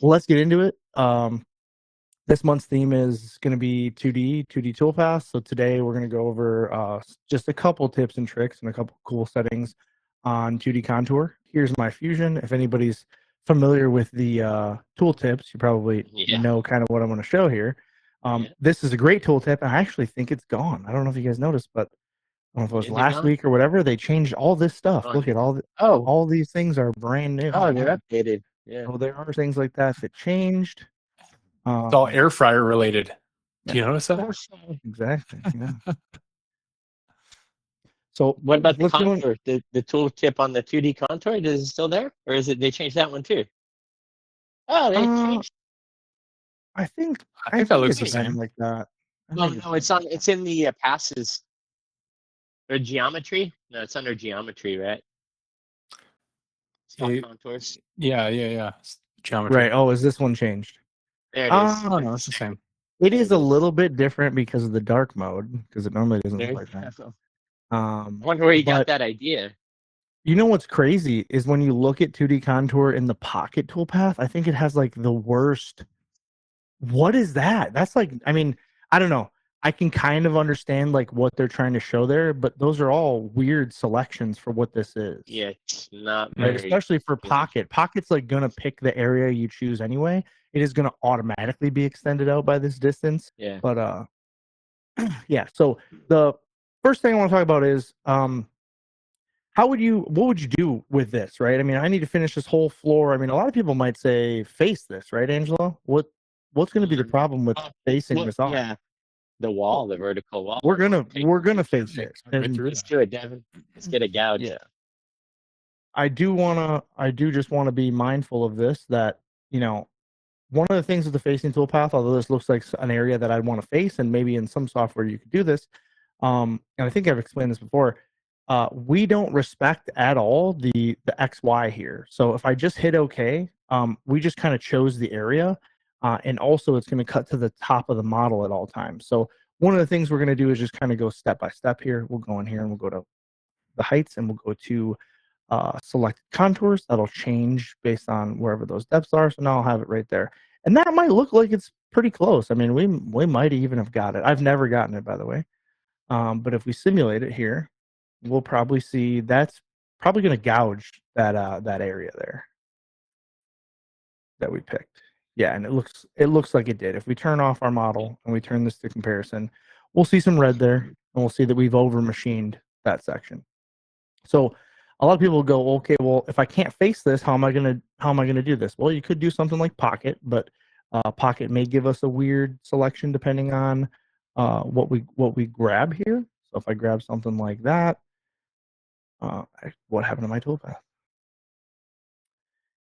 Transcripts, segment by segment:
let's get into it. This month's theme is going to be 2D Toolpaths. So today we're going to go over just a couple tips and tricks and a couple cool settings on 2D contour. Here's my Fusion. If anybody's familiar with the tool tips, you probably know kind of what I'm going to show here. This is a great tool tip, and I actually think it's gone. I don't know if you guys noticed, but I don't know if it was last week or whatever. They changed all this stuff. Look at all these things are brand new. Oh, they're updated. Yeah. So there are things like that changed. It's all air fryer related. Do you notice that? Exactly. Yeah. So what about the contour? The tool tip on the 2D contour, is it still there, or is it they changed that one too? Oh, they changed. I think that looks the same. Like that. No, it's in the passes. Or geometry? No, it's under geometry, right? Contours. Yeah. Geometry. Right. Oh, is this one changed? There it is. Oh no, it's the same. It is a little bit different because of the dark mode, because it normally doesn't look like that. I wonder where you got that idea. You know what's crazy is when you look at 2D contour in the pocket toolpath, I think it has like the worst. What is that? That's like, I mean, I don't know. I can kind of understand like what they're trying to show there, but those are all weird selections for what this is. Yeah, it's not right, especially for pocket. Pocket's like gonna pick the area you choose anyway. It is gonna automatically be extended out by this distance. Yeah. But yeah. So the first thing I want to talk about is what would you do with this, right? I mean, I need to finish this whole floor. I mean, a lot of people might say face this, right, Angela? What's going to be the problem with facing this off? Yeah, the wall, the vertical wall. We're gonna face it. Let's do it, Devin. Let's get a gouge. Yeah. I do just want to be mindful of this, that, you know, one of the things with the facing toolpath, although this looks like an area that I'd want to face, and maybe in some software you could do this, and I think I've explained this before, we don't respect at all the XY here. So if I just hit OK, we just kind of chose the area, and also it's going to cut to the top of the model at all times. So one of the things we're going to do is just kind of go step by step here. We'll go in here and we'll go to the heights, and we'll go to selected contours. That'll change based on wherever those depths are. So now I'll have it right there, and that might look like it's pretty close. I mean, we might even have got it. I've never gotten it, by the way, but if we simulate it here, we'll probably see that's probably going to gouge that area there that we picked. Yeah, and it looks like it did. If we turn off our model and we turn this to comparison, we'll see some red there, and we'll see that we've over machined that section. So a lot of people go, okay, well, if I can't face this, how am I gonna do this? Well, you could do something like pocket, but pocket may give us a weird selection depending on what we grab here. So if I grab something like that, what happened to my toolpath?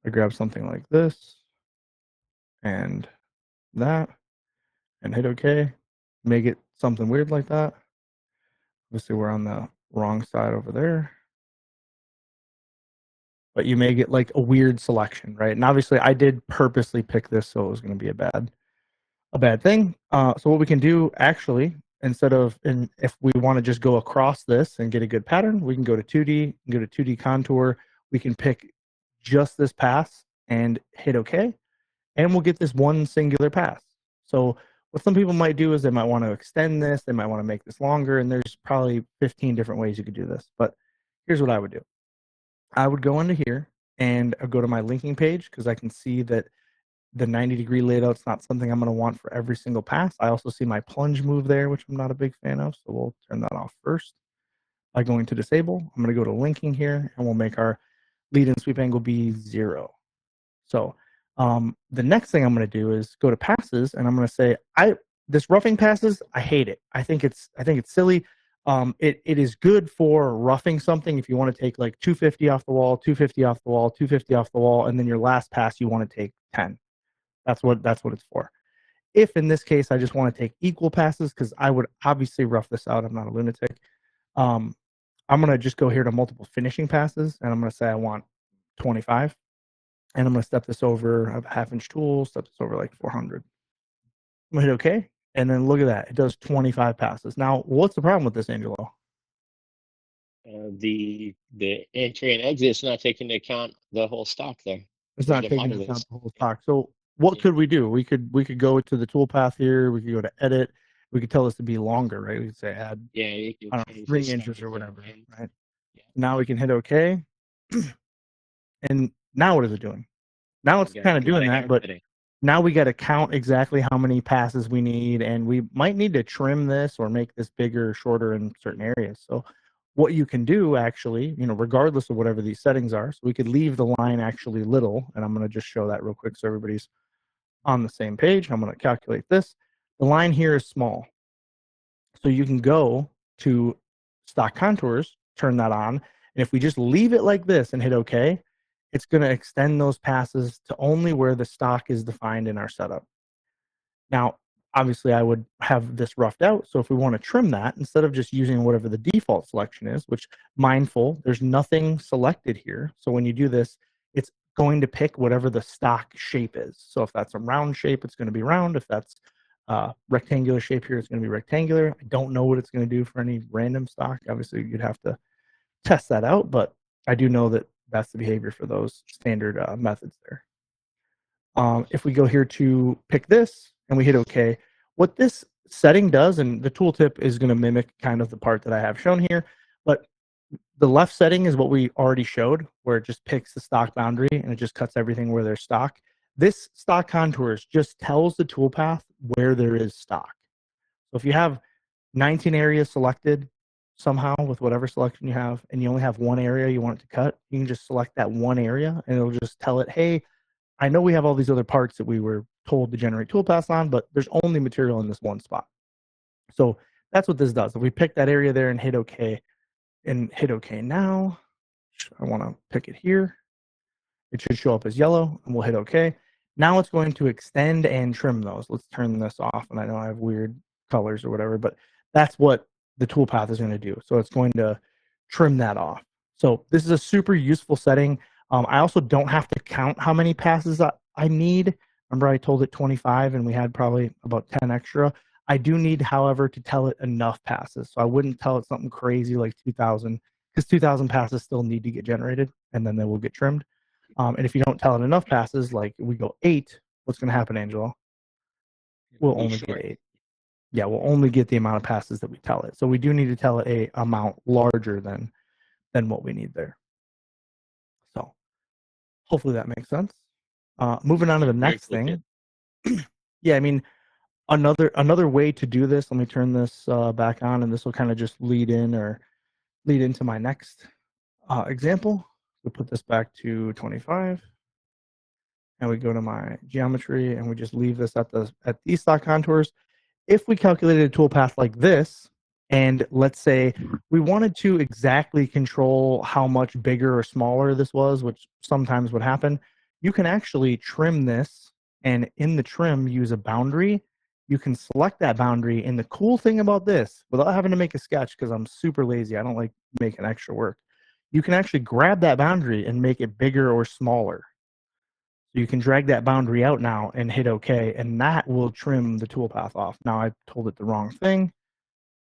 I grab something like this and that, and hit OK. Make it something weird like that. Obviously, we're on the wrong side over there. But you may get like a weird selection, right? And obviously I did purposely pick this, so it was going to be a bad thing. So what we can do actually, if we want to just go across this and get a good pattern, we can go to 2D, go to 2D contour. We can pick just this pass and hit OK, and we'll get this one singular pass. So what some people might do is they might want to extend this, they might want to make this longer, and there's probably 15 different ways you could do this. But here's what I would do. I would go into here and go to my linking page, because I can see that the 90-degree layout's not something I'm going to want for every single pass. I also see my plunge move there, which I'm not a big fan of, so we'll turn that off first. By going to disable, I'm going to go to linking here, and we'll make our lead and sweep angle be 0. So the next thing I'm going to do is go to passes, and I'm going to say, this roughing passes, I hate it. I think it's silly. It is good for roughing something if you want to take like 250 off the wall, 250 off the wall, 250 off the wall, and then your last pass you want to take 10. That's what it's for. If in this case I just want to take equal passes, because I would obviously rough this out, I'm not a lunatic. I'm going to just go here to multiple finishing passes, and I'm going to say I want 25, and I'm going to step this over. I have a 1/2-inch tool, step this over like 400. I'm going to hit OK. And then look at that. It does 25 passes. Now, what's the problem with this, Angelo? The entry and exit is not taking into account the whole stock there. It's not taking into account the whole stock. So what could we do? We could go to the toolpath here. We could go to edit. We could tell this to be longer, right? We could say add, Yeah, you can I don't know, change 3 the inches size or of whatever, it. right? Yeah. Now we can hit OK. And now what is it doing? Now it's You got kind of a lot doing that, hair but cutting. now we got to count exactly how many passes we need, and we might need to trim this or make this bigger or shorter in certain areas. So what you can do actually, regardless of whatever these settings are, so we could leave the line actually little, and I'm going to just show that real quick so everybody's on the same page. I'm going to calculate this. The line here is small. So you can go to stock contours, turn that on, and if we just leave it like this and hit OK, it's going to extend those passes to only where the stock is defined in our setup. Now, obviously, I would have this roughed out. So if we want to trim that, instead of just using whatever the default selection is, which mindful, there's nothing selected here. So when you do this, it's going to pick whatever the stock shape is. So if that's a round shape, it's going to be round. If that's rectangular shape here, it's going to be rectangular. I don't know what it's going to do for any random stock. Obviously, you'd have to test that out, but I do know that that's the behavior for those standard methods there. If we go here to pick this and we hit OK, what this setting does, and the tooltip is going to mimic kind of the part that I have shown here, but the left setting is what we already showed, where it just picks the stock boundary and it just cuts everything where there's stock. This stock contours just tells the toolpath where there is stock. So if you have 19 areas selected somehow with whatever selection you have, and you only have one area you want it to cut, you can just select that one area and it'll just tell it, hey, I know we have all these other parts that we were told to generate toolpaths on, but there's only material in this one spot. So that's what this does. If we pick that area there and hit OK now, I want to pick it here. It should show up as yellow, and we'll hit OK. Now it's going to extend and trim those. Let's turn this off, and I know I have weird colors or whatever, but that's what the toolpath is going to do. So it's going to trim that off. So this is a super useful setting. I also don't have to count how many passes I need. Remember, I told it 25, and we had probably about 10 extra. I do need, however, to tell it enough passes. So I wouldn't tell it something crazy like 2,000, because 2,000 passes still need to get generated, and then they will get trimmed. And if you don't tell it enough passes, like we go 8, what's going to happen, Angelo? We'll only get 8. Yeah, we'll only get the amount of passes that we tell it. So we do need to tell it a amount larger than what we need there. So hopefully that makes sense. Moving on to the next thing. Yeah, I mean, another way to do this, let me turn this back on, and this will kind of just lead into my next example. We'll put this back to 25. And we go to my geometry and we just leave this at these stock contours. If we calculated a toolpath like this, and let's say we wanted to exactly control how much bigger or smaller this was, which sometimes would happen, you can actually trim this, and in the trim use a boundary. You can select that boundary, and the cool thing about this, without having to make a sketch, because I'm super lazy, I don't like making extra work, you can actually grab that boundary and make it bigger or smaller. So you can drag that boundary out now and hit OK, and that will trim the toolpath off. Now I told it the wrong thing.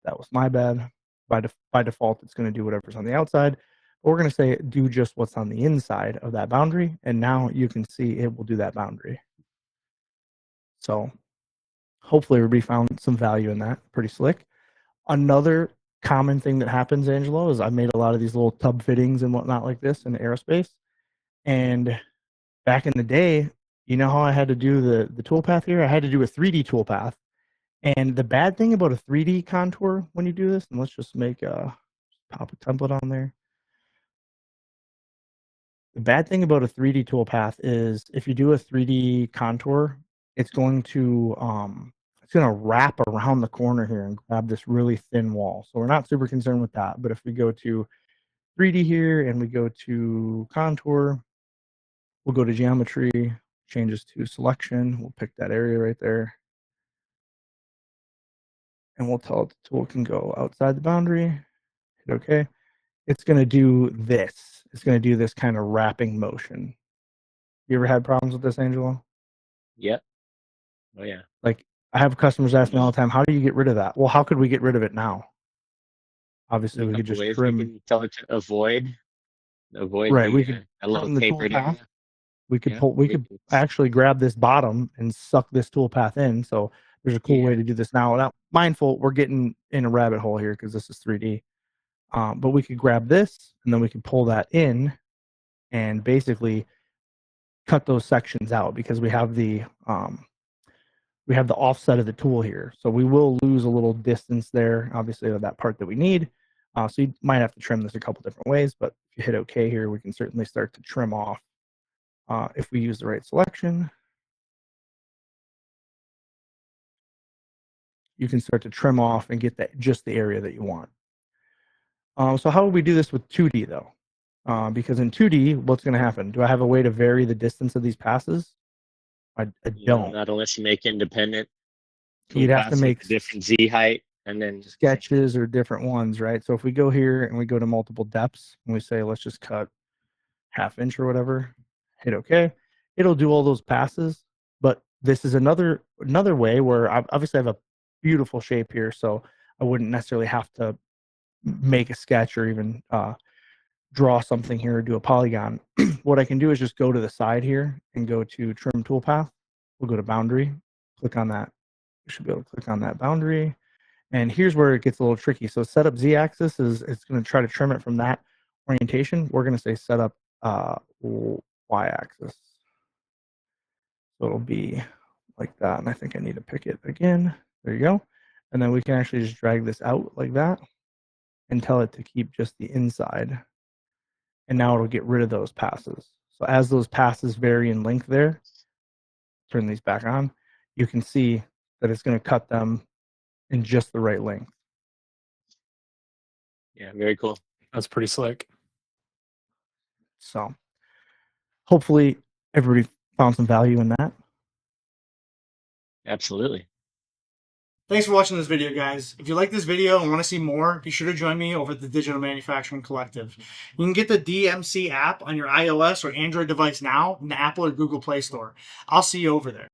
That was my bad. By default, it's going to do whatever's on the outside. But we're going to say do just what's on the inside of that boundary, and now you can see it will do that boundary. So hopefully everybody found some value in that. Pretty slick. Another common thing that happens, Angelo, is I've made a lot of these little tub fittings and whatnot like this in aerospace. And back in the day, you know how I had to do the toolpath here? I had to do a 3D toolpath. And the bad thing about a 3D contour when you do this, and let's just make pop a template on there. The bad thing about a 3D toolpath is if you do a 3D contour, it's going to wrap around the corner here and grab this really thin wall. So we're not super concerned with that. But if we go to 3D here and we go to contour, we'll go to geometry, changes to selection. We'll pick that area right there. And we'll tell it the tool can go outside the boundary. Hit OK. It's going to do this. It's going to do this kind of wrapping motion. You ever had problems with this, Angelo? Yep. Oh, yeah. Like, I have customers ask me all the time, how do you get rid of that? Well, how could we get rid of it now? Obviously, we could just trim. We can tell it to avoid right, we could a little trim the tapered toolpath. area. We could Yeah, pull. We we could can- actually grab this bottom and suck this toolpath in. So there's a cool way to do this now. Now, mindful, we're getting in a rabbit hole here because this is 3D. But we could grab this and then we could pull that in and basically cut those sections out because we have the offset of the tool here. So we will lose a little distance there, obviously, of that part that we need. So you might have to trim this a couple different ways, but if you hit OK here, we can certainly start to trim off if we use the right selection. You can start to trim off and get that just the area that you want. So how would we do this with 2D though? Because in 2D, what's going to happen? Do I have a way to vary the distance of these passes? I don't. Not unless you make independent. You'd have to toolpaths with make a different Z height and then sketches or different ones, right? So if we go here and we go to multiple depths and we say, let's just cut 1/2 inch or whatever, hit OK, it'll do all those passes. But this is another way where obviously I have a beautiful shape here, so I wouldn't necessarily have to make a sketch or even draw something here or do a polygon. What I can do is just go to the side here and go to trim toolpath. We'll go to boundary, click on that. You should be able to click on that boundary. And here's where it gets a little tricky. So setup z-axis is it's going to try to trim it from that orientation. We're going to say setup y-axis. So it'll be like that. And I think I need to pick it again. There you go. And then we can actually just drag this out like that and tell it to keep just the inside. And now it'll get rid of those passes. So as those passes vary in length there, turn these back on, you can see that it's going to cut them in just the right length. Yeah, very cool. That's pretty slick. So hopefully everybody found some value in that. Absolutely. Thanks for watching this video, guys. If you like this video and want to see more, be sure to join me over at the Digital Manufacturing Collective. You can get the DMC app on your iOS or Android device now in the Apple or Google Play Store. I'll see you over there.